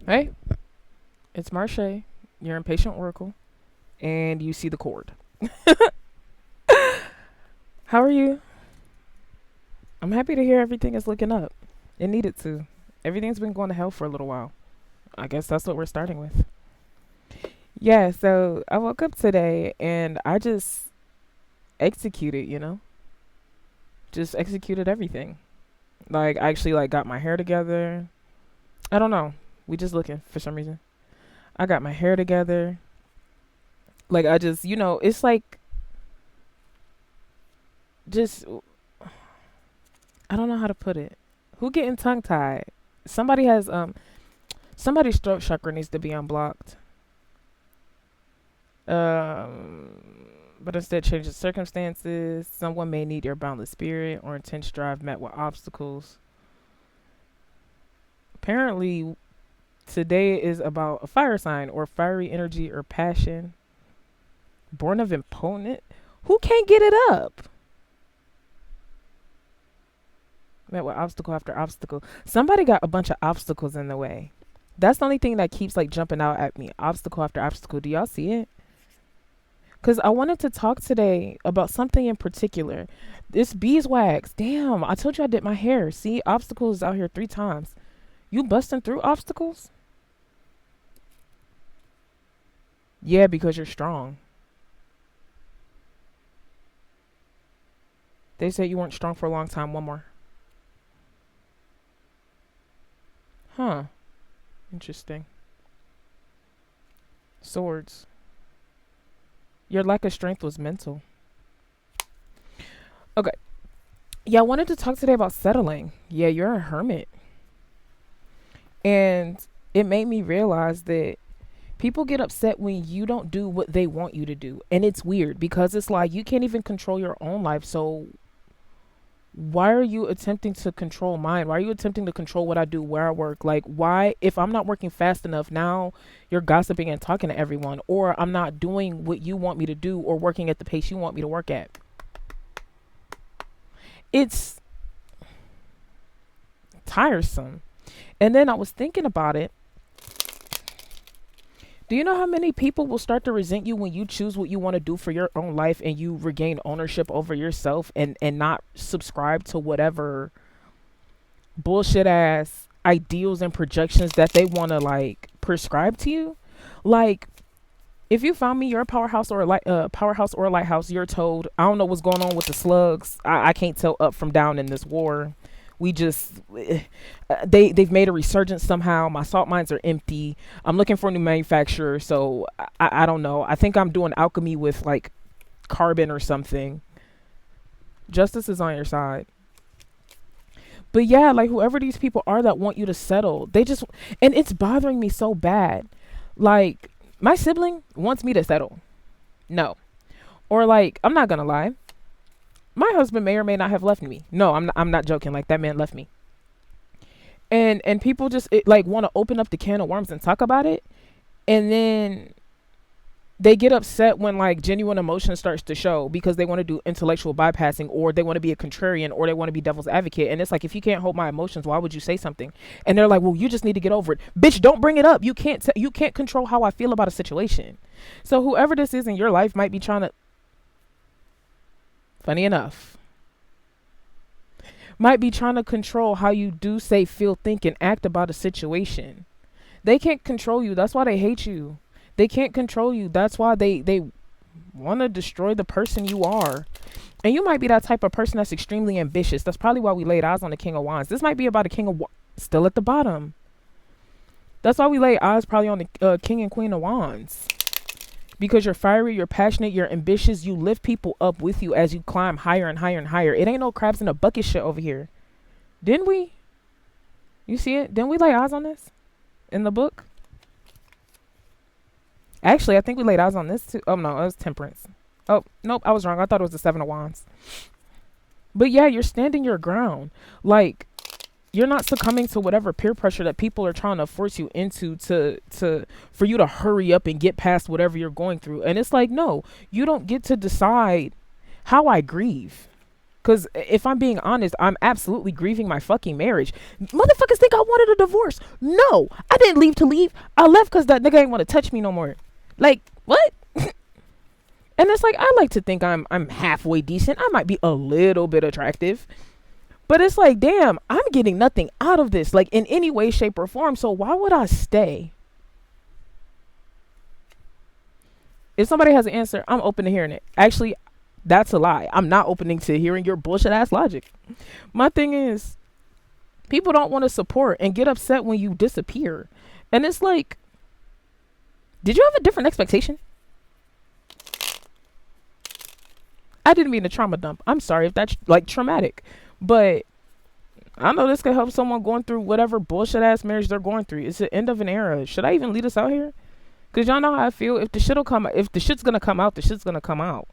Hey, it's Marche. Your impatient oracle, and you see the cord. How are you? I'm happy to hear everything is looking up. It needed to. Everything's been going to hell for a little while. I guess that's what we're starting with. Yeah, so I woke up today and I just executed, Just executed everything. Like I actually like got my hair together. I don't know. We just looking for some reason. I got my hair together. Like I just, it's like just I don't know how to put it. Who getting tongue tied? Somebody has somebody's throat chakra needs to be unblocked. But instead change the circumstances. Someone may need your boundless spirit or intense drive met with obstacles. Apparently today is about a fire sign or fiery energy or passion. Born of impotent. Who can't get it up? Met with obstacle after obstacle. Somebody got a bunch of obstacles in the way. That's the only thing that keeps like jumping out at me. Obstacle after obstacle. Do y'all see it? Because I wanted to talk today about something in particular. This beeswax. Damn, I told you I did my hair. See, obstacles out here 3 times. You busting through obstacles? Yeah, because you're strong. They said you weren't strong for a long time. One more. Huh. Interesting. Swords. Your lack of strength was mental. Okay. Yeah, I wanted to talk today about settling. Yeah, you're a hermit. And it made me realize that people get upset when you don't do what they want you to do. And it's weird because it's like you can't even control your own life. So why are you attempting to control mine? Why are you attempting to control what I do, where I work? Like, why, if I'm not working fast enough, now you're gossiping and talking to everyone, or I'm not doing what you want me to do or working at the pace you want me to work at? It's tiresome. And then I was thinking about it. Do you know how many people will start to resent you when you choose what you want to do for your own life and you regain ownership over yourself and not subscribe to whatever bullshit ass ideals and projections that they want to like prescribe to you? Like, if you found me, you're a powerhouse or a powerhouse or a lighthouse. You're told, I don't know what's going on with the slugs. I can't tell up from down in this war. We just they've made a resurgence somehow. My salt mines are empty. I'm looking for a new manufacturer, so I don't know. I think I'm doing alchemy with like carbon or something. Justice is on your side. But yeah, like whoever these people are that want you to settle, they just, and it's bothering me so bad. Like, my sibling wants me to settle. No. Or like, I'm not gonna lie. My husband may or may not have left me. No, I'm not joking. Like, that man left me. And people just like want to open up the can of worms and talk about it, and then they get upset when like genuine emotion starts to show because they want to do intellectual bypassing, or they want to be a contrarian, or they want to be devil's advocate. And it's like, if you can't hold my emotions, why would you say something? And they're like, well, you just need to get over it. Bitch, don't bring it up. You can't control how I feel about a situation. So whoever this is in your life might be trying to, funny enough, might be trying to control how you do, say, feel, think, and act about a situation. They can't control you. That's why they hate you. They can't control you. That's why they want to destroy the person you are. And you might be that type of person that's extremely ambitious. That's probably why we laid eyes on the King of Wands. This might be about a King of Wands still at the bottom. That's why we laid eyes probably on the King and Queen of Wands. Because you're fiery, you're passionate, you're ambitious. You lift people up with you as you climb higher and higher and higher. It ain't no crabs in a bucket shit over here. Didn't we? You see it? Didn't we lay eyes on this in the book? Actually, I think we laid eyes on this too. Oh no, it was Temperance. Oh nope, I was wrong. I thought it was the Seven of Wands. But yeah, you're standing your ground. Like, you're not succumbing to whatever peer pressure that people are trying to force you into to for you to hurry up and get past whatever you're going through. And it's like, no, you don't get to decide how I grieve. Because if I'm being honest, I'm absolutely grieving my fucking marriage. Motherfuckers think I wanted a divorce. No, I didn't leave to leave. I left because that nigga ain't want to touch me no more. Like, what? And it's like, I like to think I'm halfway decent. I might be a little bit attractive. But it's like, damn, I'm getting nothing out of this, like in any way, shape, or form. So why would I stay? If somebody has an answer, I'm open to hearing it. Actually, that's a lie. I'm not opening to hearing your bullshit ass logic. My thing is, people don't want to support and get upset when you disappear. And it's like, did you have a different expectation? I didn't mean to trauma dump. I'm sorry if that's like traumatic. But I know this could help someone going through whatever bullshit ass marriage they're going through. It's the end of an era. Should I even lead us out here? Cause y'all know how I feel. If the shit's gonna come out, the shit's gonna come out.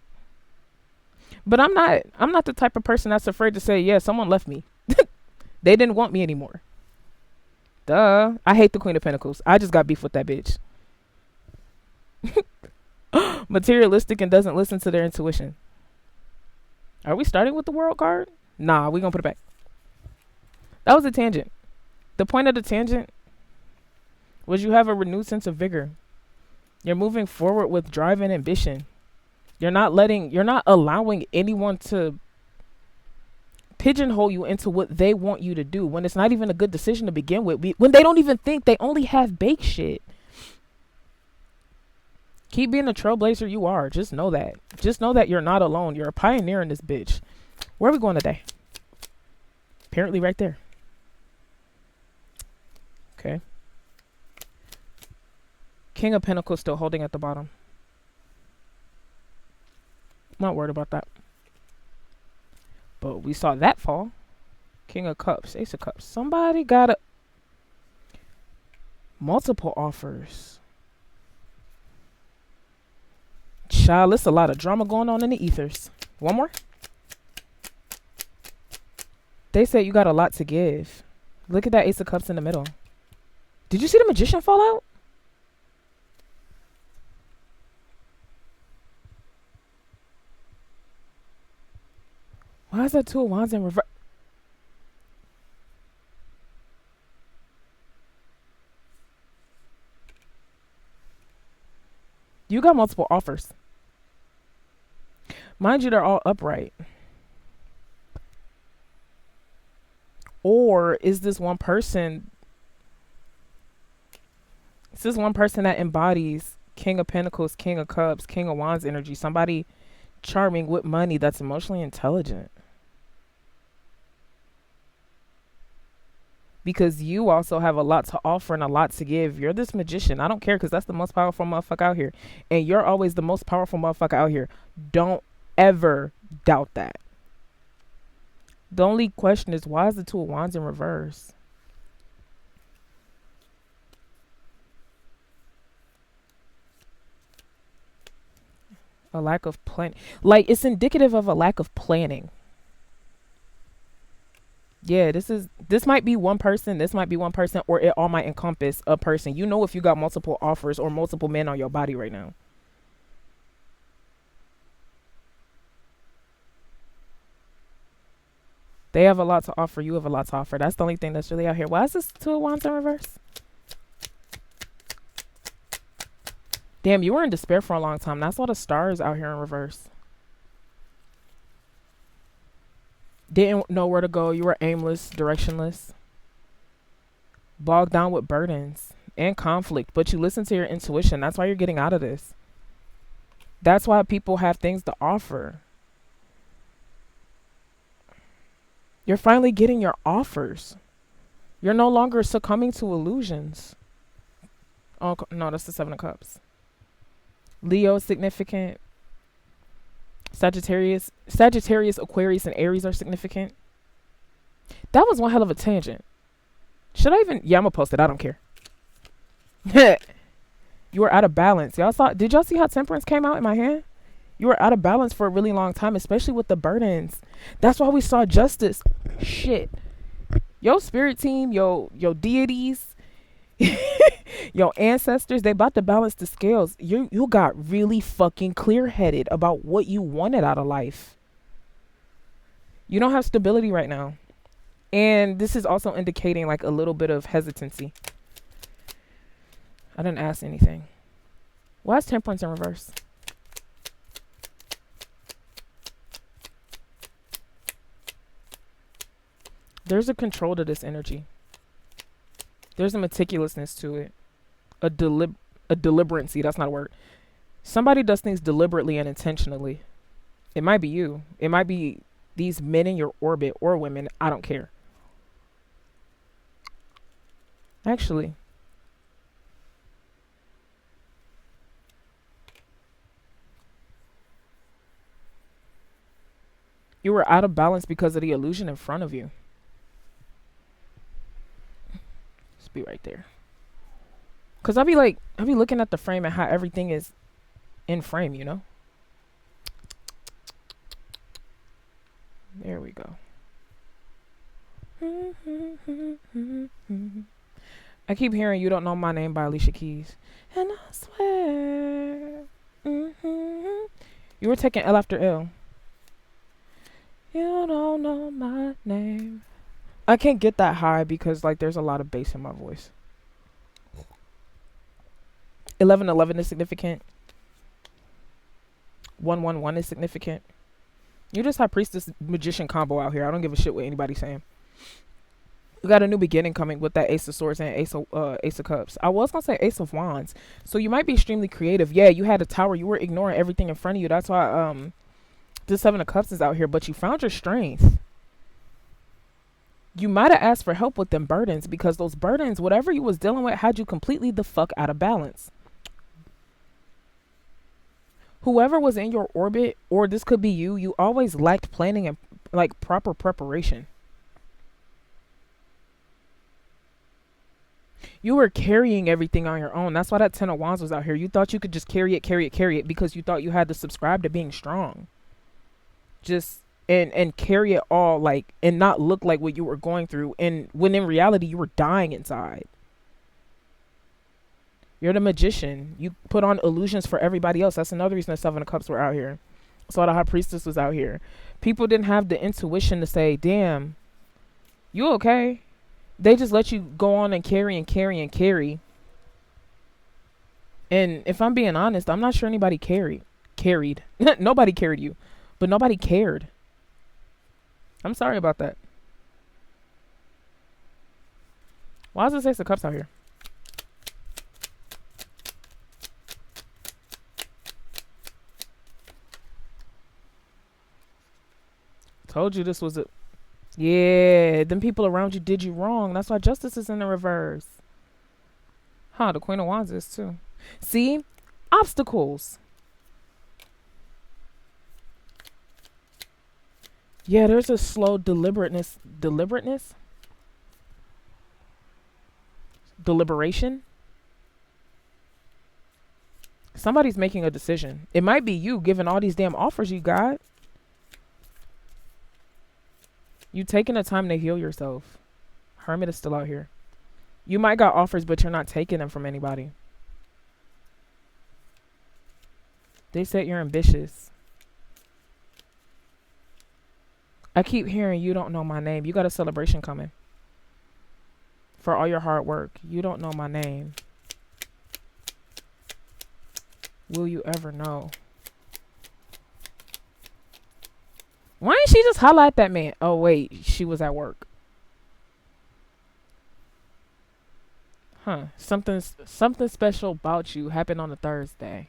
But I'm not the type of person that's afraid to say, yeah, someone left me. They didn't want me anymore. Duh. I hate the Queen of Pentacles. I just got beef with that bitch. Materialistic and doesn't listen to their intuition. Are we starting with the World card? Nah, we gonna put it back. That was a tangent. The point of the tangent was you have a renewed sense of vigor. You're moving forward with drive and ambition. You're not allowing anyone to pigeonhole you into what they want you to do when it's not even a good decision to begin with. When they don't even think, they only have bake shit. Keep being the trailblazer you are. Just know that. Just know that you're not alone. You're a pioneer in this bitch. Where are we going today? Apparently right there. Okay. King of Pentacles still holding at the bottom. Not worried about that. But we saw that fall. King of Cups. Ace of Cups. Somebody got multiple offers. Child, there's a lot of drama going on in the ethers. One more. They said you got a lot to give. Look at that Ace of Cups in the middle. Did you see the Magician fall out? Why is that Two of Wands in reverse? You got multiple offers. Mind you, they're all upright. Or is this one person... Is this one person that embodies King of Pentacles, King of Cups, King of Wands energy? Somebody charming with money that's emotionally intelligent. Because you also have a lot to offer and a lot to give. You're this magician. I don't care because that's the most powerful motherfucker out here. And you're always the most powerful motherfucker out here. Don't ever doubt that. The only question is, why is the Two of Wands in reverse? A lack of plan. Like, it's indicative of a lack of planning. Yeah, this might be one person, this might be one person, or it all might encompass a person. You know if you got multiple offers or multiple men on your body right now. They have a lot to offer, you have a lot to offer. That's the only thing that's really out here. Why is this Two of Wands in reverse? Damn, you were in despair for a long time. That's all the stars out here in reverse. Didn't know where to go. You were aimless, directionless. Bogged down with burdens and conflict. But you listen to your intuition. That's why you're getting out of this. That's why people have things to offer. You're finally getting your offers. You're no longer succumbing to illusions. Oh, no, that's the Seven of Cups. Leo is significant. Sagittarius, Aquarius, and Aries are significant. That was one hell of a tangent. Should I even? Yeah, I'm gonna post it. I don't care. You were out of balance. Did y'all see how Temperance came out in my hand? You were out of balance for a really long time, especially with the burdens. That's why we saw Justice. Shit. Yo, spirit team, yo deities, your ancestors, they about to balance the scales. You got really fucking clear-headed about what you wanted out of life. You don't have stability right now. And this is also indicating like a little bit of hesitancy. I didn't ask anything. Why is temperance in reverse? There's a control to this energy. There's a meticulousness to it. A deliberancy. That's not a word. Somebody does things deliberately and intentionally. It might be you. It might be these men in your orbit or women. I don't care. Actually, you were out of balance because of the illusion in front of you. Just be right there. Cause I be looking at the frame and how everything is in frame, you know? There we go. I keep hearing You Don't Know My Name by Alicia Keys. And I swear. You were taking L after L. You don't know my name. I can't get that high because like there's a lot of bass in my voice. 1111 is significant. 111 is significant. You just have priestess magician combo out here. I don't give a shit what anybody's saying. We got a new beginning coming with that Ace of Swords and Ace of Cups. I was gonna say Ace of Wands. So you might be extremely creative. Yeah, you had a tower. You were ignoring everything in front of you. That's why the Seven of Cups is out here. But you found your strength. You might have asked for help with them burdens because those burdens, whatever you was dealing with, had you completely the fuck out of balance. Whoever was in your orbit, or this could be you always lacked planning and like proper preparation. You were carrying everything on your own. That's why that Ten of Wands was out here. You thought you could just carry it because you thought you had to subscribe to being strong. Just and carry it all like and not look like what you were going through, and when in reality you were dying inside. You're the magician. You put on illusions for everybody else. That's another reason the Seven of Cups were out here. So the High Priestess was out here. People didn't have the intuition to say, damn, you okay? They just let you go on and carry and carry and carry. And if I'm being honest, I'm not sure anybody carried. Nobody carried you. But nobody cared. I'm sorry about that. Why is this Ace of Cups out here? Told you this was a... Yeah, them people around you did you wrong. That's why Justice is in the reverse. Huh, the Queen of Wands is too. See? Obstacles. Yeah, there's a slow deliberateness. Deliberation. Somebody's making a decision. It might be you, given all these damn offers you got. You taking the time to heal yourself. Hermit is still out here. You might got offers, but you're not taking them from anybody. They said you're ambitious. I keep hearing You Don't Know My Name. You got a celebration coming. For all your hard work. You don't know my name. Will you ever know? Why didn't she just highlight that man? Oh, wait. She was at work. Huh. Something special about you happened on a Thursday.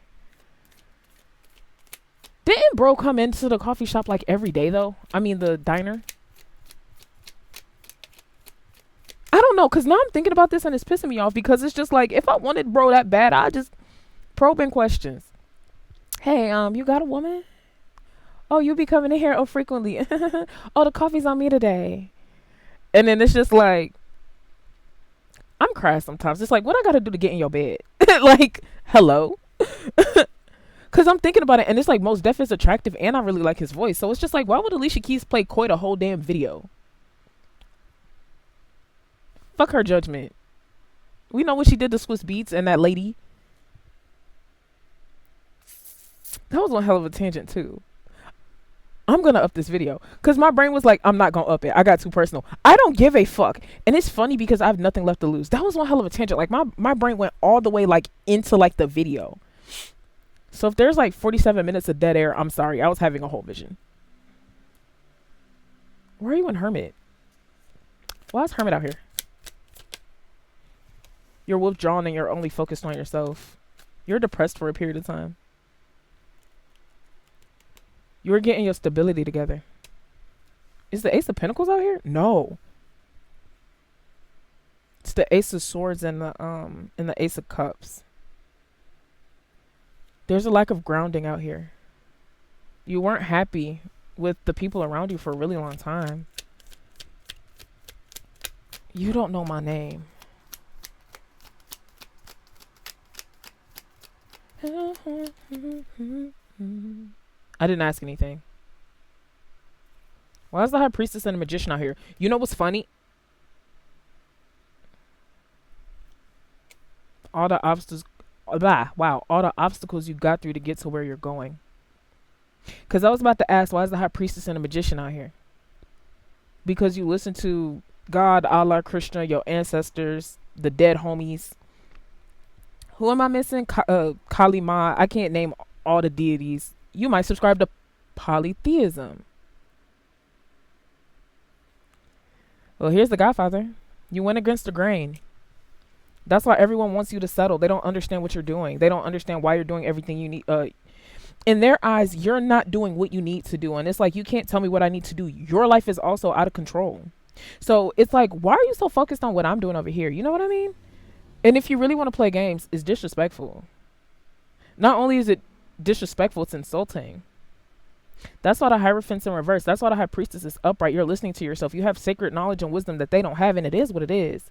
Didn't bro come into the coffee shop like every day, though? I mean, the diner? I don't know, because now I'm thinking about this and it's pissing me off because it's just like, if I wanted bro that bad, I'd just probe in questions. Hey, you got a woman? Oh, you be coming in here frequently. Oh, the coffee's on me today. And then it's just like, I'm crying sometimes. It's like, what I gotta do to get in your bed? Like, hello? Because I'm thinking about it, and it's like, Mos Def is attractive, and I really like his voice. So it's just like, why would Alicia Keys play Coy the whole damn video? Fuck her judgment. We know what she did to Swiss Beats and that lady. That was one hell of a tangent, too. I'm gonna up this video because my brain was like, I'm not gonna up it. I got too personal. I don't give a fuck. And it's funny because I have nothing left to lose. That was one hell of a tangent. Like my brain went all the way like into like the video. So if there's like 47 minutes of dead air, I'm sorry. I was having a whole vision. Where are you in Hermit? Why is Hermit out here? You're withdrawn and you're only focused on yourself. You're depressed for a period of time. You were getting your stability together. Is the Ace of Pentacles out here? No. It's the Ace of Swords and the Ace of Cups. There's a lack of grounding out here. You weren't happy with the people around you for a really long time. You don't know my name. I didn't ask anything. Why is the High Priestess and the Magician out here? You know what's funny? All the obstacles, wow, all the obstacles you got through to get to where you're going. Because I was about to ask, why is the High Priestess and the Magician out here? Because you listen to God, Allah, Krishna, your ancestors, the dead homies. Who am I missing? Kali Ma. I can't name all the deities. You might subscribe to polytheism. Well, here's the Godfather. You went against the grain. That's why everyone wants you to settle. They don't understand what you're doing. They don't understand why you're doing everything you need. In their eyes, you're not doing what you need to do. And it's like, you can't tell me what I need to do. Your life is also out of control. So it's like, why are you so focused on what I'm doing over here? You know what I mean? And if you really want to play games, it's disrespectful. Not only is it disrespectful, it's insulting. That's why the Hierophant's in reverse. That's why the High Priestess is upright. You're listening to yourself. You have sacred knowledge and wisdom that they don't have, and it is what it is.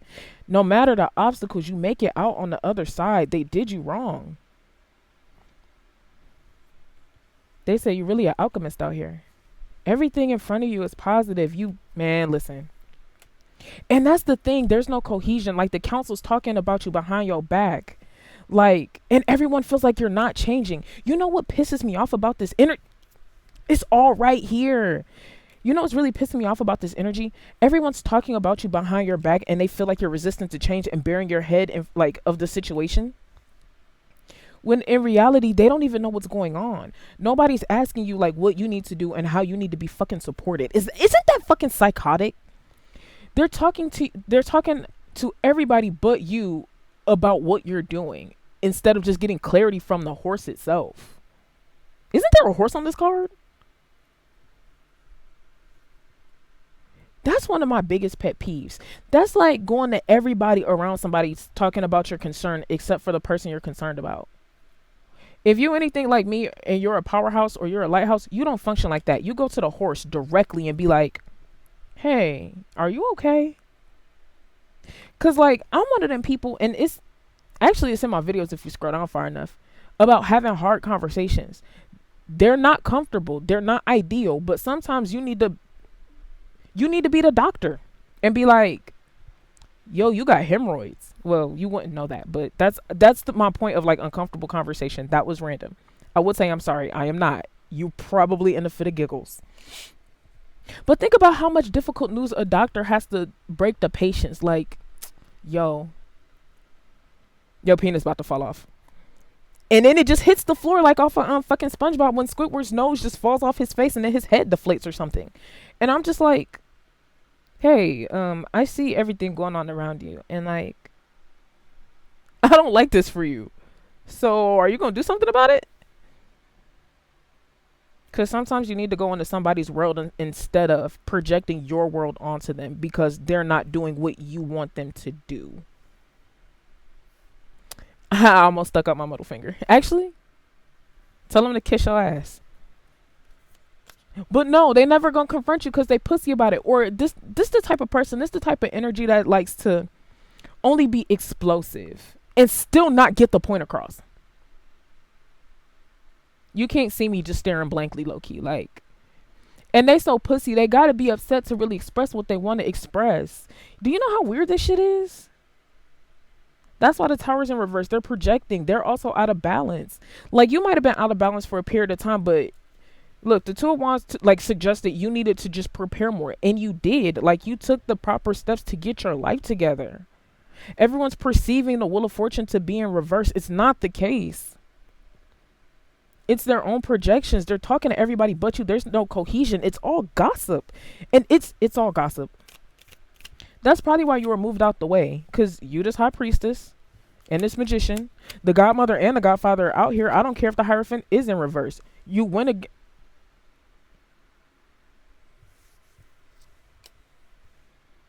No matter the obstacles, you make it out on the other side. They did you wrong. They say you're really an alchemist out here. Everything in front of you is positive. Man, listen. And that's the thing. There's no cohesion. Like, the council's talking about you behind your back. Like, and everyone feels like you're not changing. You know what pisses me off about this it's all right here. You know what's really pissing me off about this energy? Everyone's talking about you behind your back and they feel like you're resistant to change and bearing your head in, like, of the situation. When in reality, they don't even know what's going on. Nobody's asking you like what you need to do and how you need to be fucking supported. Isn't that fucking psychotic? They're talking to everybody but you about what you're doing instead of just getting clarity from the horse itself. Isn't there a horse on this card? That's one of my biggest pet peeves. That's like going to everybody around somebody talking about your concern except for the person you're concerned about. If you're anything like me and you're a powerhouse or you're a lighthouse, you don't function like that. You go to the horse directly and be like, hey, are you okay? Because, like, I'm one of them people, and it's in my videos if you scroll down far enough, about having hard conversations. They're not comfortable. They're not ideal. But sometimes you need to be the doctor and be like, yo, you got hemorrhoids. Well, you wouldn't know that, but that's my point of like uncomfortable conversation. That was random. I would say I'm sorry. I am not. You probably in a fit of giggles. But think about how much difficult news a doctor has to break the patients. Like, yo, your penis about to fall off. And then it just hits the floor like off of fucking SpongeBob when Squidward's nose just falls off his face and then his head deflates or something. And I'm just like, hey, I see everything going on around you. And like, I don't like this for you. So are you going to do something about it? Because sometimes you need to go into somebody's world instead of projecting your world onto them because they're not doing what you want them to do. I almost stuck up my middle finger. Actually, tell them to kiss your ass. But no, they never gonna confront you because they pussy about it. Or this the type of person, this the type of energy that likes to only be explosive and still not get the point across. You can't see me just staring blankly low-key. Like, and they so pussy, they gotta be upset to really express what they want to express. Do you know how weird this shit is? That's why the Tower's in reverse. They're projecting. They're also out of balance. Like, you might have been out of balance for a period of time, but Look, the Two of Wands like suggested you needed to just prepare more, and you did. Like you took the proper steps to get your life together. Everyone's perceiving the Wheel of Fortune to be in reverse. It's not the case. It's their own projections. They're talking to everybody but you. There's no cohesion. It's all gossip, and it's all gossip. That's probably why you were moved out the way, cause you, this high priestess, and this magician, the godmother and the godfather are out here. I don't care if the Hierophant is in reverse. You went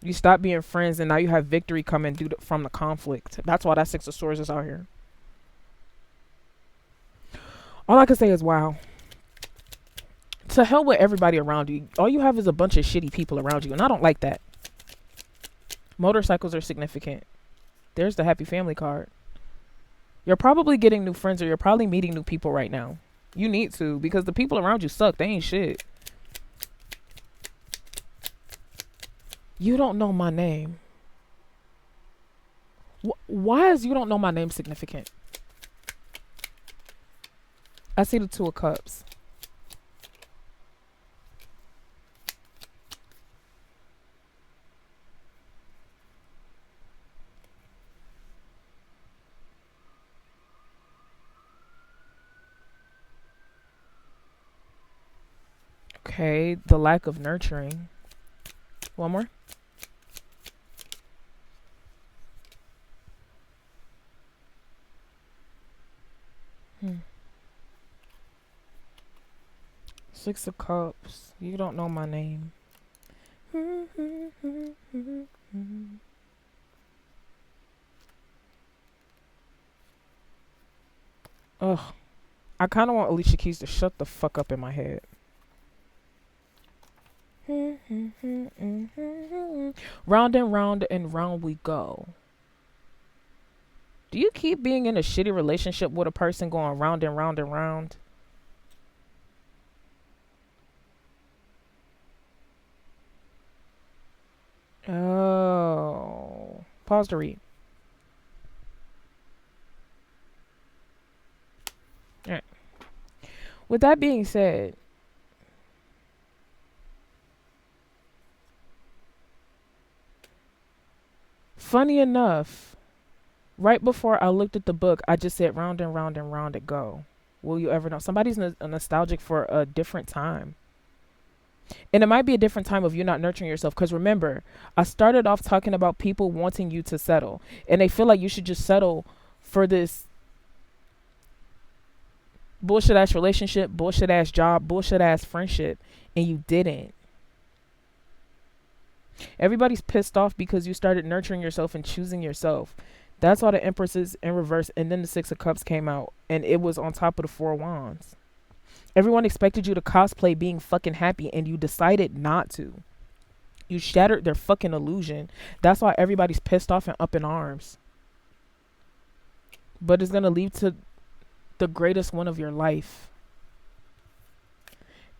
you stop being friends, and now you have victory coming from the conflict. That's why that Six of Swords is out here. All I can say is wow. To hell with everybody around you. All you have is a bunch of shitty people around you, and I don't like that. Motorcycles are significant. There's the happy family card. You're probably getting new friends, or you're probably meeting new people right now. You need to, because the people around you suck. They ain't shit. You don't know my name. Why is you don't know my name significant? I see the Two of Cups. Okay, the lack of nurturing. One more. Six of Cups. You don't know my name. Ugh. I kind of want Alicia Keys to shut the fuck up in my head. Round and round we go. Do you keep being in a shitty relationship with a person going round and round and round? Oh. Pause to read. Alright. With that being said, funny enough, right before I looked at the book, I just said round and round it go. Will you ever know? Somebody's nostalgic for a different time. And it might be a different time of you not nurturing yourself. Because remember, I started off talking about people wanting you to settle. And they feel like you should just settle for this bullshit ass relationship, bullshit ass job, bullshit ass friendship. And you didn't. Everybody's pissed off because you started nurturing yourself and choosing yourself. That's why the Empress is in reverse. And then the Six of Cups came out. And it was on top of the Four of Wands. Everyone expected you to cosplay being fucking happy, and you decided not to. You shattered their fucking illusion. That's why everybody's pissed off and up in arms. But it's going to lead to the greatest one of your life.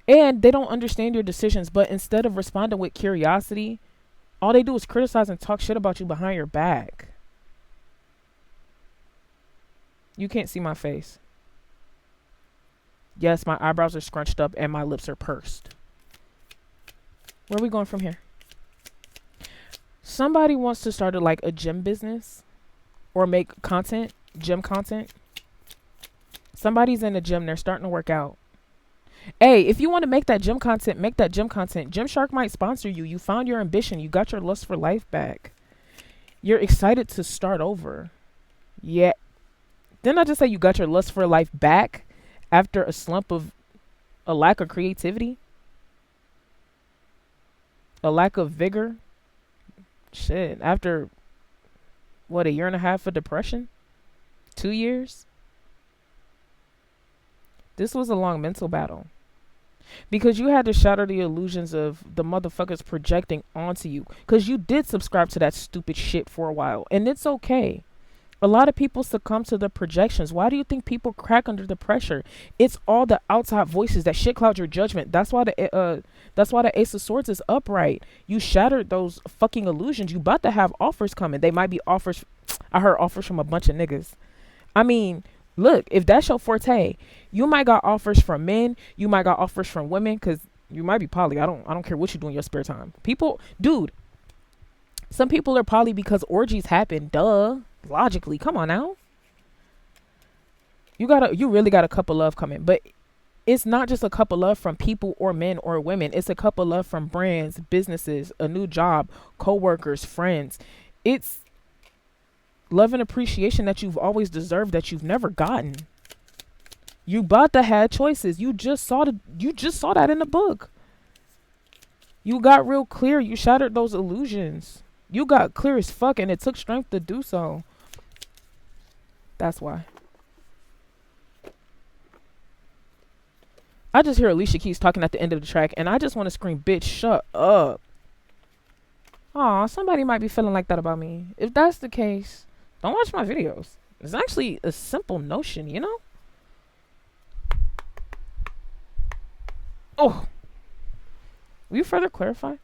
And they don't understand your decisions, but instead of responding with curiosity, all they do is criticize and talk shit about you behind your back. You can't see my face. Yes, my eyebrows are scrunched up and my lips are pursed. Where are we going from here? Somebody wants to start a gym business or make content, gym content. Somebody's in the gym. They're starting to work out. Hey, if you want to make that gym content, make that gym content. Gymshark might sponsor you. You found your ambition. You got your lust for life back. You're excited to start over. Yeah. Didn't I just say you got your lust for life back? After a slump of a lack of creativity, a lack of vigor, shit, after what, a year and a half of depression, 2 years, this was a long mental battle because you had to shatter the illusions of the motherfuckers projecting onto you because you did subscribe to that stupid shit for a while, and it's okay. A lot of people succumb to the projections. Why do you think people crack under the pressure? It's all the outside voices that shit cloud your judgment. That's why the Ace of Swords is upright. You shattered those fucking illusions. You about to have offers coming. They might be offers. I heard offers from a bunch of niggas. I mean, Look, if that's your forte, you might got offers from men, you might got offers from women, because you might be poly. I don't care what you do in your spare time. People, dude, some people are poly because orgies happen. Duh. Logically, come on now. You really got a couple love coming, but it's not just a couple love from people or men or women. It's a couple love from brands, businesses, a new job, coworkers, friends. It's love and appreciation that you've always deserved that you've never gotten. You about to have choices. You just saw that in the book. You got real clear. You shattered those illusions. You got clear as fuck, and it took strength to do so. That's why. I just hear Alicia Keys talking at the end of the track, and I just want to scream, bitch, shut up. Aw, somebody might be feeling like that about me. If that's the case, don't watch my videos. It's actually a simple notion, you know? Oh, will you further clarify?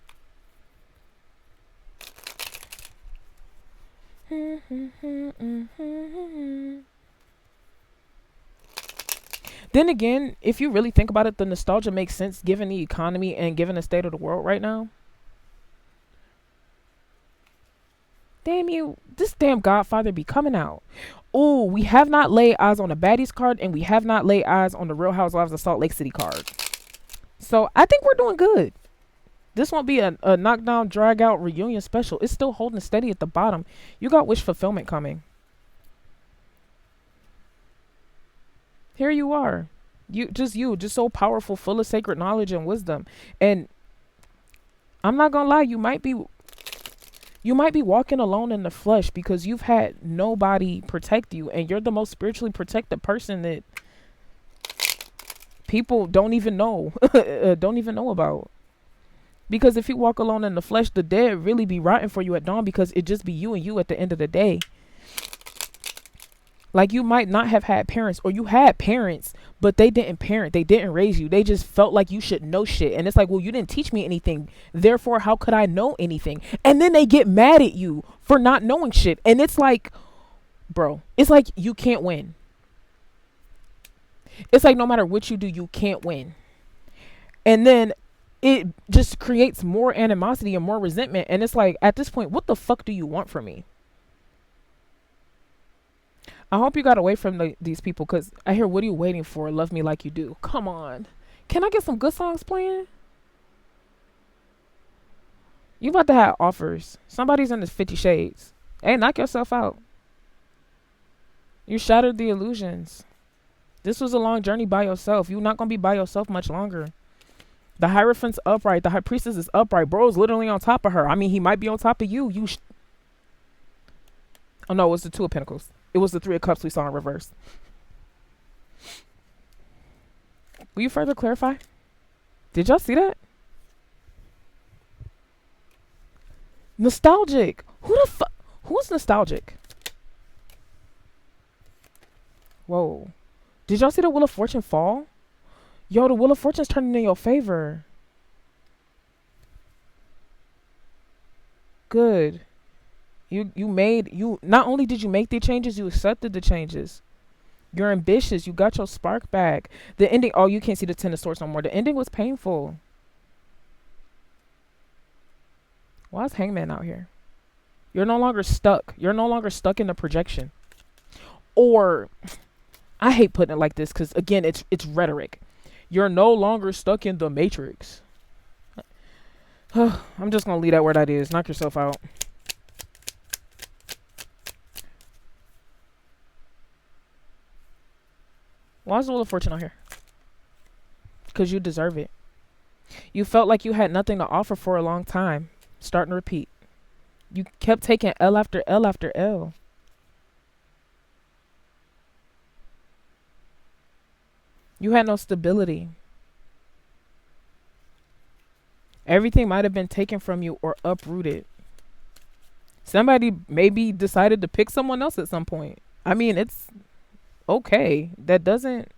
Then again, if you really think about it, the nostalgia makes sense given the economy and given the state of the world right now. Damn you, this damn Godfather be coming out. Oh, we have not laid eyes on the baddies card, and we have not laid eyes on the Real Housewives of Salt Lake City card. So I think we're doing good. This won't be a knockdown, drag out reunion special. It's still holding steady at the bottom. You got wish fulfillment coming. Here you are. You just so powerful, full of sacred knowledge and wisdom. And I'm not gonna lie, you might be walking alone in the flesh because you've had nobody protect you, and you're the most spiritually protected person that people don't even know about. Because if you walk alone in the flesh, the dead really be rotting for you at dawn, because it just be you and you at the end of the day. Like, you might not have had parents, or you had parents, but they didn't parent. They didn't raise you. They just felt like you should know shit. And it's like, well, you didn't teach me anything. Therefore, how could I know anything? And then they get mad at you for not knowing shit. And it's like, bro, it's like you can't win. It's like no matter what you do, you can't win. And then it just creates more animosity and more resentment. And it's like, at this point, what the fuck do you want from me? I hope you got away from these people, because I hear, what are you waiting for? Love Me Like You Do. Come on. Can I get some good songs playing? You about to have offers. Somebody's in this 50 Shades. Hey, knock yourself out. You shattered the illusions. This was a long journey by yourself. You're not going to be by yourself much longer. The Hierophant's upright. The High Priestess is upright. Bro's literally on top of her. I mean, he might be on top of you. Oh, no, it was the Two of Pentacles. It was the Three of Cups we saw in reverse. Will you further clarify? Did y'all see that? Nostalgic. Who's nostalgic? Whoa. Did y'all see the Wheel of Fortune fall? Yo, the Wheel of Fortune's turning in your favor. Good. You not only did you make the changes, you accepted the changes. You're ambitious. You got your spark back. The ending, oh, you can't see the Ten of Swords no more. The ending was painful. Why is Hangman out here? You're no longer stuck. You're no longer stuck in the projection. Or, I hate putting it like this, because again, it's rhetoric. You're no longer stuck in the Matrix. I'm just gonna leave that where that is. Knock yourself out. Why is the Wheel of Fortune out here? Because you deserve it. You felt like you had nothing to offer for a long time. Starting to repeat. You kept taking L after L after L. You had no stability. Everything might have been taken from you or uprooted. Somebody maybe decided to pick someone else at some point. I mean, it's okay. That doesn't...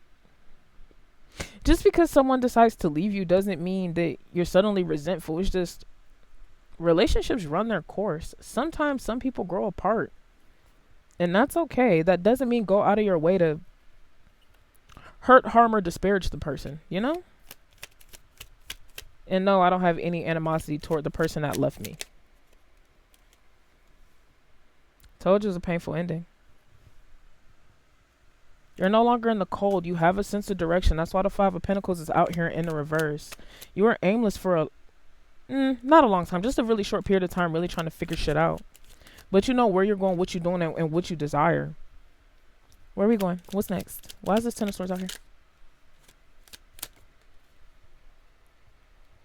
Just because someone decides to leave you doesn't mean that you're suddenly resentful. It's just relationships run their course. Sometimes some people grow apart. And that's okay. That doesn't mean go out of your way to hurt, harm, or disparage the person, you know? And no, I don't have any animosity toward the person that left me. Told you it was a painful ending. You're no longer in the cold. You have a sense of direction. That's why the Five of Pentacles is out here in the reverse. You were aimless for not a long time, just a really short period of time, really trying to figure shit out. But you know where you're going, what you're doing, and what you desire. Where are we going? What's next? Why is this Ten of Swords out here?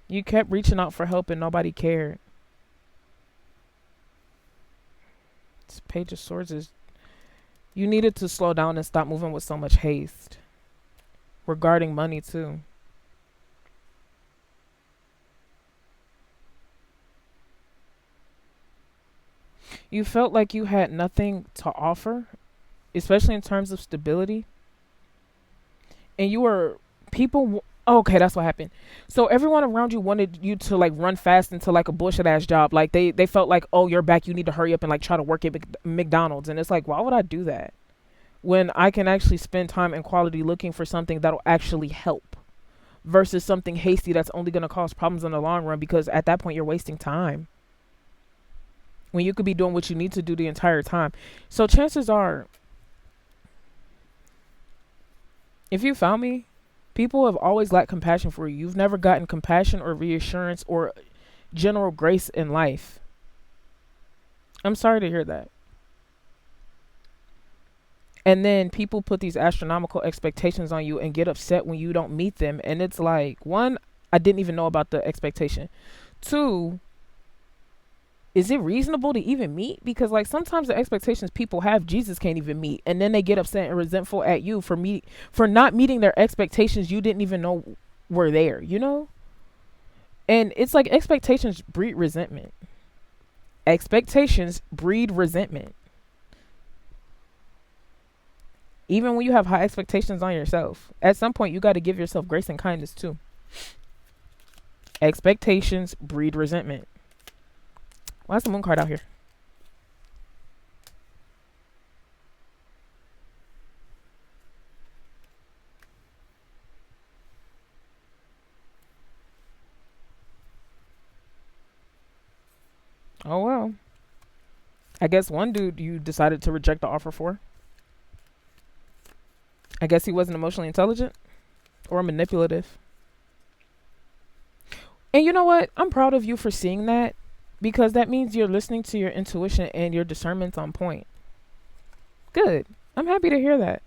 You kept reaching out for help and nobody cared. This Page of Swords is... You needed to slow down and stop moving with so much haste. Regarding money, too. You felt like you had nothing to offer, especially in terms of stability. And you were... Okay, that's what happened. So everyone around you wanted you to like run fast into like a bullshit ass job. Like they felt like, oh, you're back. You need to hurry up and like try to work at McDonald's. And it's like, why would I do that when I can actually spend time and quality looking for something that'll actually help versus something hasty that's only going to cause problems in the long run, because at that point you're wasting time when you could be doing what you need to do the entire time. So chances are, if you found me, people have always lacked compassion for you. You've never gotten compassion or reassurance or general grace in life. I'm sorry to hear that. And then people put these astronomical expectations on you and get upset when you don't meet them. And it's like, one, I didn't even know about the expectation. Two, is it reasonable to even meet? Because like sometimes the expectations people have, Jesus can't even meet. And then they get upset and resentful at you for not meeting their expectations you didn't even know were there, you know? And it's like expectations breed resentment. Expectations breed resentment. Even when you have high expectations on yourself, at some point you got to give yourself grace and kindness too. Expectations breed resentment. Why is the Moon card out here? Oh, well. I guess one dude you decided to reject the offer for. I guess he wasn't emotionally intelligent or manipulative. And you know what? I'm proud of you for seeing that, because that means you're listening to your intuition and your discernment's on point. Good. I'm happy to hear that.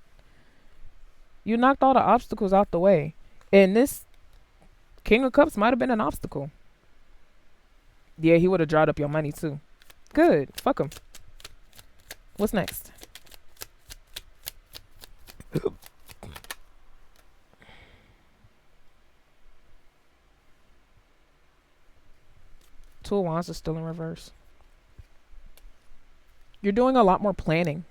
You knocked all the obstacles out the way. And this King of Cups might have been an obstacle. Yeah, he would have dried up your money too. Good. Fuck him. What's next? Two of Wands is still in reverse. You're doing a lot more planning.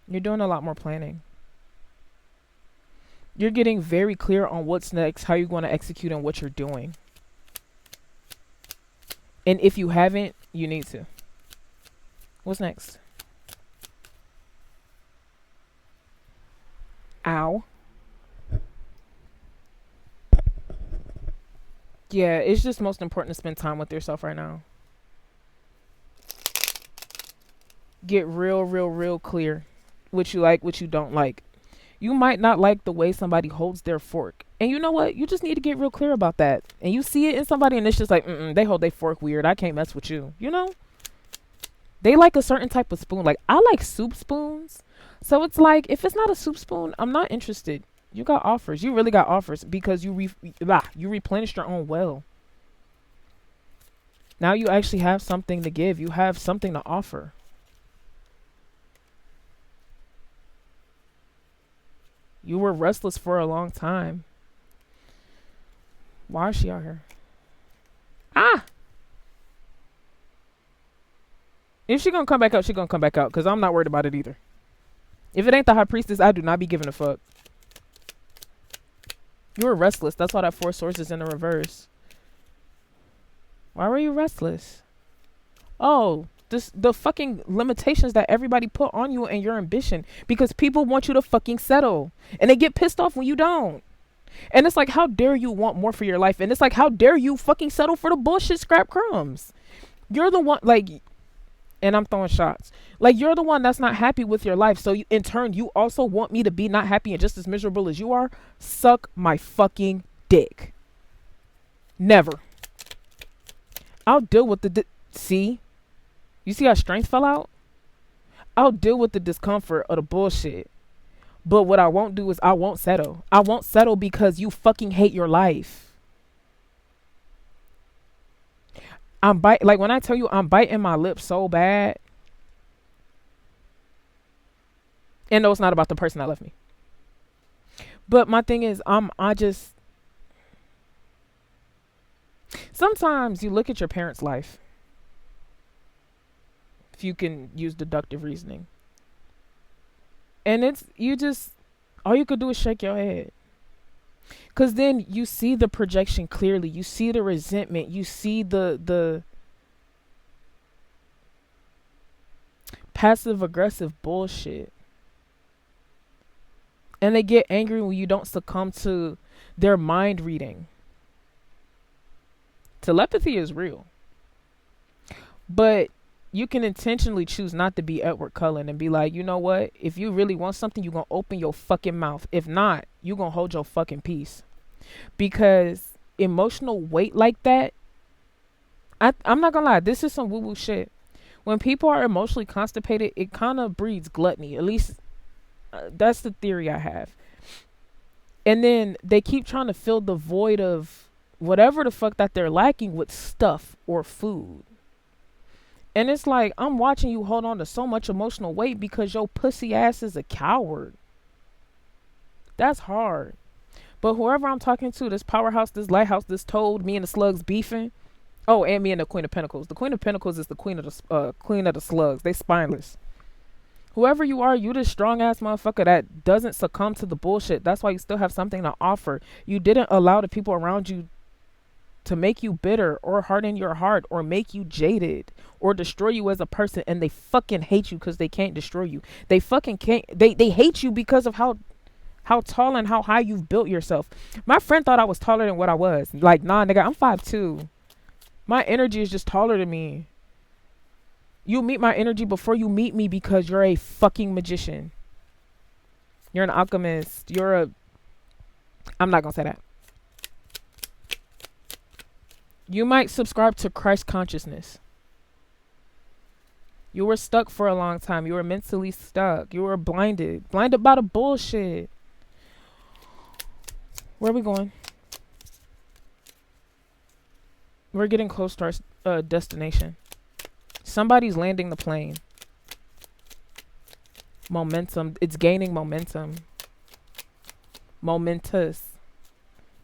You're doing a lot more planning. You're getting very clear on what's next, how you're going to execute, and what you're doing. And if you haven't, you need to. What's next? Ow. Yeah, it's just most important to spend time with yourself right now. Get real clear. What you like, what you don't like. You might not like the way somebody holds their fork. And you know what? You just need to get real clear about that. And you see it in somebody and it's just like, they hold their fork weird. I can't mess with you. You know? They like a certain type of spoon. Like, I like soup spoons. So it's like, if it's not a soup spoon, I'm not interested. You got offers. You really got offers because you replenished your own well. Now you actually have something to give. You have something to offer. You were restless for a long time. Why is she out here? Ah! If she gonna come back out, she gonna come back out. Because I'm not worried about it either. If it ain't the High Priestess, I do not be giving a fuck. You were restless. That's why that Four Swords is in the reverse. Why were you restless? Oh, the fucking limitations that everybody put on you and your ambition, because people want you to fucking settle and they get pissed off when you don't. And it's like, how dare you want more for your life? And it's like, how dare you fucking settle for the bullshit scrap crumbs? You're the one, like, and I'm throwing shots. Like, you're the one that's not happy with your life. So you, in turn, you also want me to be not happy and just as miserable as you are? Suck my fucking dick. Never. I'll deal with the see? You see how strength fell out? I'll deal with the discomfort of the bullshit. But what I won't do is I won't settle. I won't settle because you fucking hate your life. Like when I tell you I'm biting my lip so bad. And no, it's not about the person that left me. But my thing is, I just sometimes you look at your parents' life. If you can use deductive reasoning. And it's, you just, all you could do is shake your head. Because then you see the projection clearly. You see the resentment. You see the passive aggressive bullshit. And they get angry when you don't succumb to their mind reading. Telepathy is real. But you can intentionally choose not to be Edward Cullen and be like, you know what? If you really want something, you're going to open your fucking mouth. If not, you're going to hold your fucking peace. Because emotional weight like that, I'm not going to lie, this is some woo-woo shit. When people are emotionally constipated, it kind of breeds gluttony. At least that's the theory I have. And then they keep trying to fill the void of whatever the fuck that they're lacking with stuff or food. And it's like, I'm watching you hold on to so much emotional weight because your pussy ass is a coward. That's hard. But whoever I'm talking to, this powerhouse, this lighthouse, this toad, me and the slugs beefing. Oh, and me and the Queen of Pentacles. The Queen of Pentacles is the queen of the slugs. They spineless. Whoever you are, you this strong ass motherfucker that doesn't succumb to the bullshit. That's why you still have something to offer. You didn't allow the people around you to make you bitter or harden your heart or make you jaded or destroy you as a person, and they fucking hate you because they can't destroy you. They fucking can't. They hate you because of how tall and how high you've built yourself. My friend thought I was taller than what I was. Like, nah, nigga, I'm 5'2". My energy is just taller than me. You meet my energy before you meet me because you're a fucking magician. You're an alchemist. I'm not gonna say that. You might subscribe to Christ consciousness. You were stuck for a long time. You were mentally stuck. You were blinded. Blinded by the bullshit. Where are we going? We're getting close to our destination. Somebody's landing the plane. Momentum. It's gaining momentum. Momentous.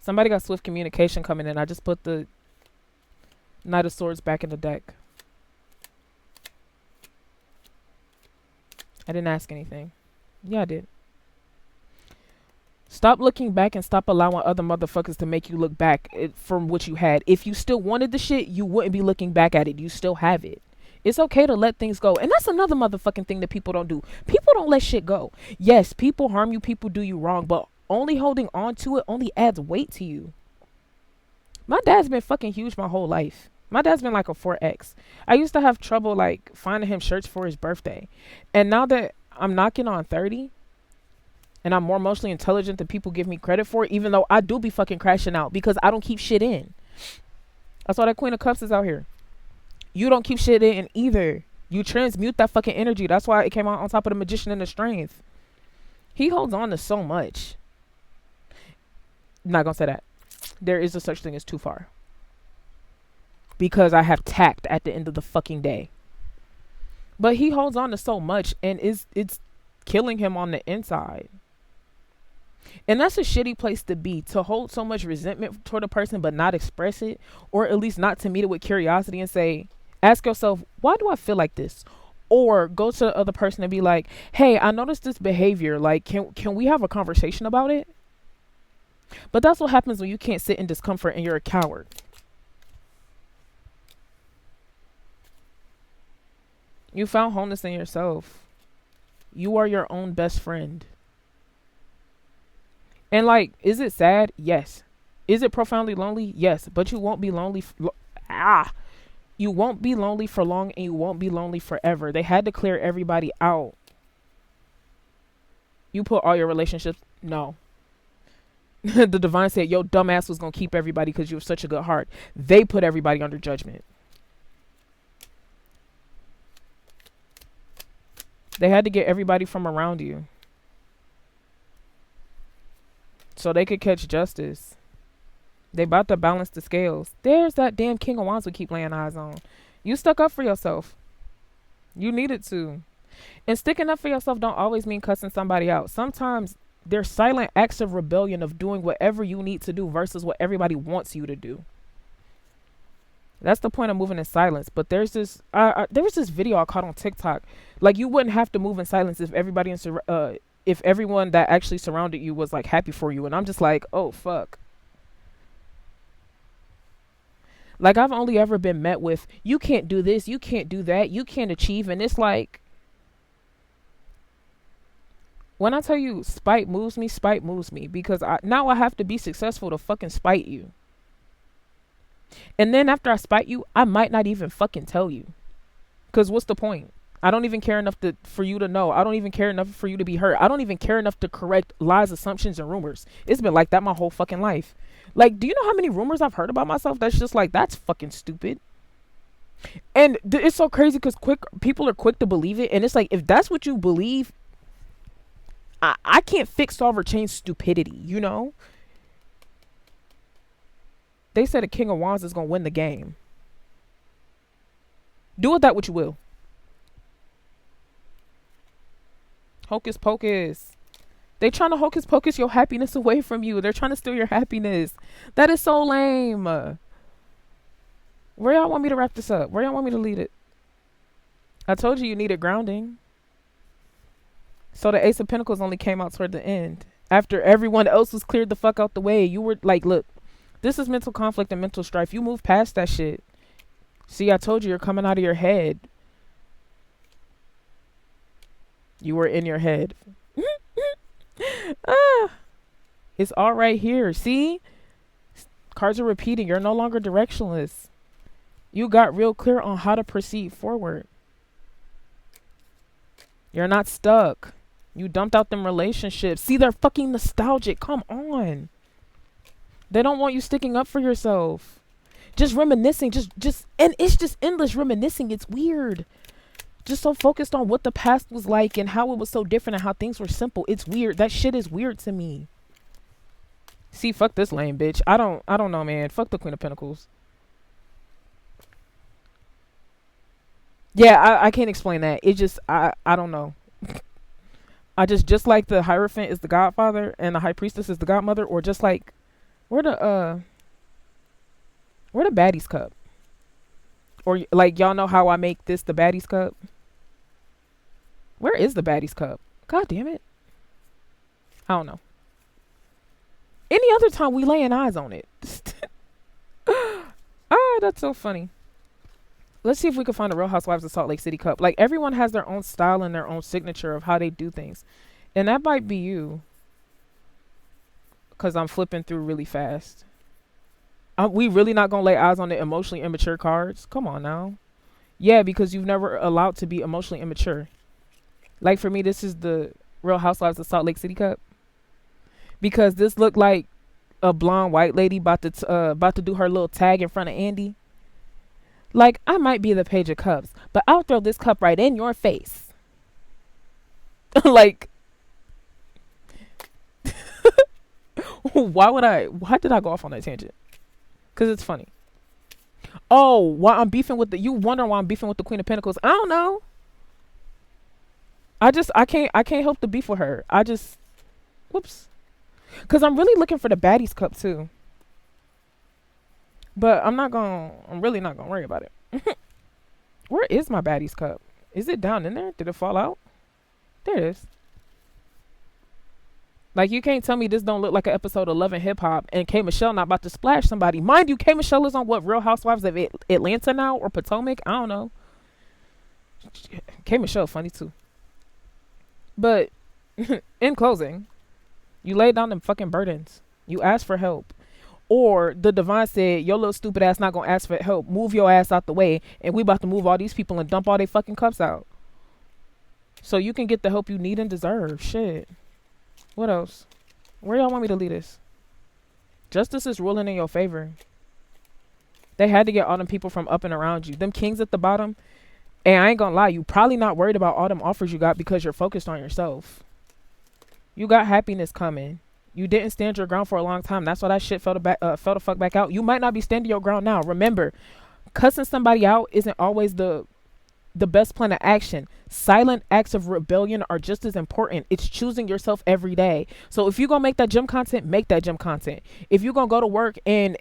Somebody got swift communication coming in. I just put the Knight of Swords back in the deck. I didn't ask anything. Yeah, I did. Stop looking back and stop allowing other motherfuckers to make you look back from what you had. If you still wanted the shit, you wouldn't be looking back at it. You still have it. It's okay to let things go. And that's another motherfucking thing that people don't do. People don't let shit go. Yes, people harm you. People do you wrong. But only holding on to it only adds weight to you. My dad's been fucking huge my whole life. My dad's been like a 4X. I used to have trouble like finding him shirts for his birthday. And now that I'm knocking on 30 and I'm more emotionally intelligent than people give me credit for, even though I do be fucking crashing out because I don't keep shit in. That's why that Queen of Cups is out here. You don't keep shit in either. You transmute that fucking energy. That's why it came out on top of the Magician and the Strength. He holds on to so much. Not gonna say that. There is a such thing as too far. Because I have tact at the end of the fucking day. But he holds on to so much and it's killing him on the inside. And that's a shitty place to be, to hold so much resentment toward a person but not express it, or at least not to meet it with curiosity and say, ask yourself, why do I feel like this? Or go to the other person and be like, hey, I noticed this behavior. Like, can we have a conversation about it? But that's what happens when you can't sit in discomfort and you're a coward. You found wholeness in yourself. You are your own best friend. And like, is it sad? Yes. Is it profoundly lonely? Yes. But you won't be lonely. You won't be lonely for long, and you won't be lonely forever. They had to clear everybody out. You put all your relationships. No. The divine said, yo, dumbass was going to keep everybody because you have such a good heart. They put everybody under judgment. They had to get everybody from around you so they could catch justice. They about to balance the scales. There's that damn King of Wands we keep laying eyes on. You stuck up for yourself. You needed to. And sticking up for yourself don't always mean cussing somebody out. Sometimes there's silent acts of rebellion of doing whatever you need to do versus what everybody wants you to do. That's the point of moving in silence. But there's this, there was this video I caught on TikTok. Like, you wouldn't have to move in silence if everybody if everyone that actually surrounded you was like happy for you. And I'm just like, oh fuck. Like, I've only ever been met with, you can't do this, you can't do that, you can't achieve. And it's like, when I tell you spite moves me because now I have to be successful to fucking spite you. And then after I spite you, I might not even fucking tell you. Because what's the point? I don't even care enough for you to know. I don't even care enough for you to be hurt. I don't even care enough to correct lies, assumptions, and rumors. It's been like that my whole fucking life. Like, do you know how many rumors I've heard about myself that's just like, that's fucking stupid? And it's so crazy because people are quick to believe it. And it's like, if that's what you believe, I can't fix, solve, or change stupidity, you know? They said a King of Wands is going to win the game. Do with that what you will. Hocus pocus. They trying to hocus pocus your happiness away from you. They're trying to steal your happiness. That is so lame. Where y'all want me to wrap this up? Where y'all want me to lead it? I told you needed grounding. So the Ace of Pentacles only came out toward the end. After everyone else was cleared the fuck out the way. You were like, look, this is mental conflict and mental strife. You move past that shit. See, I told you you're coming out of your head. You were in your head. It's all right here. See? Cards are repeating. You're no longer directionless. You got real clear on how to proceed forward. You're not stuck. You dumped out them relationships. See, they're fucking nostalgic. Come on. They don't want you sticking up for yourself. Just reminiscing. And it's just endless reminiscing. It's weird. Just so focused on what the past was like and how it was so different and how things were simple. It's weird. That shit is weird to me. See, fuck this lame bitch. I don't know, man. Fuck the Queen of Pentacles. Yeah, I can't explain that. It just, I don't know. I just like the Hierophant is the godfather and the High Priestess is the godmother, or just like, where the baddies cup? Or like, y'all know how I make this the baddies cup? Where is the baddies cup? God damn it. I don't know. Any other time we laying eyes on it. That's so funny. Let's see if we can find a Real Housewives of Salt Lake City cup. Like, everyone has their own style and their own signature of how they do things. And that might be you. Because I'm flipping through really fast. We really not going to lay eyes on the emotionally immature cards? Come on now. Yeah, because you've never allowed to be emotionally immature. Like, for me, this is the Real Housewives of Salt Lake City cup. Because this looked like a blonde white lady about to do her little tag in front of Andy. Like, I might be the Page of Cups, but I'll throw this cup right in your face. Like, why did I go off on that tangent? Because it's funny. Oh, why I'm beefing with you wonder why I'm beefing with the Queen of Pentacles. I don't know. I can't help to beef with her. Whoops. Because I'm really looking for the baddies cup too. But I'm really not going to worry about it. Where is my baddies cup? Is it down in there? Did it fall out? There it is. Like, you can't tell me this don't look like an episode of Love and Hip Hop and K. Michelle not about to splash somebody. Mind you, K. Michelle is on what, Real Housewives of Atlanta now or Potomac? I don't know. K Michelle funny too. But in closing, you laid down them fucking burdens. You asked for help. Or the divine said, your little stupid ass not gonna ask for help. Move your ass out the way, and we about to move all these people and dump all their fucking cups out. So you can get the help you need and deserve. Shit. What else? Where y'all want me to lead this? Justice is ruling in your favor. They had to get all them people from up and around you. Them kings at the bottom. And I ain't gonna lie, you probably not worried about all them offers you got because you're focused on yourself. You got happiness coming. You didn't stand your ground for a long time. That's why that shit fell the fuck back out. You might not be standing your ground now. Remember, cussing somebody out isn't always the best plan of action. Silent acts of rebellion are just as important. It's choosing yourself every day. So if you're gonna make that gym content, make that gym content. If you're gonna go to work and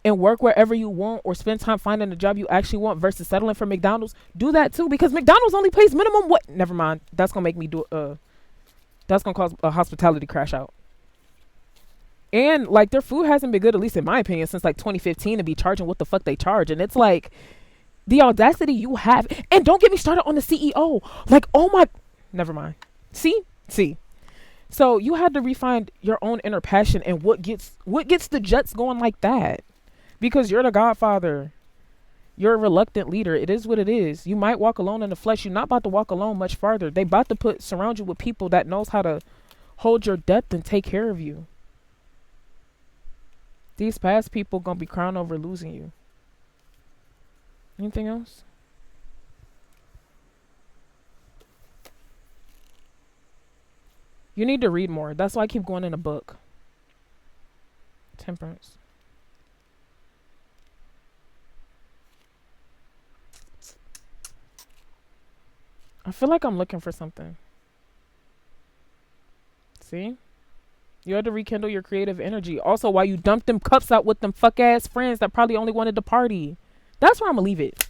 work wherever you want, or spend time finding a job you actually want versus settling for McDonald's, do that too, because McDonald's only pays minimum what? Never mind. That's gonna make me do that's gonna cause a hospitality crash out. And like their food hasn't been good, at least in my opinion, since like 2015 to be charging what the fuck they charge. And it's like the audacity you have. And don't get me started on the CEO. Like, oh my, never mind. See. So you had to refine your own inner passion and what gets the jets going like that. Because you're the godfather. You're a reluctant leader. It is what it is. You might walk alone in the flesh. You're not about to walk alone much farther. They about to surround you with people that knows how to hold your depth and take care of you. These past people gonna be crying over losing you. Anything else? You need to read more. That's why I keep going in a book. Temperance. I feel like I'm looking for something. See? You had to rekindle your creative energy. Also, while you dumped them cups out with them fuck ass friends that probably only wanted to party. That's where I'm gonna leave it.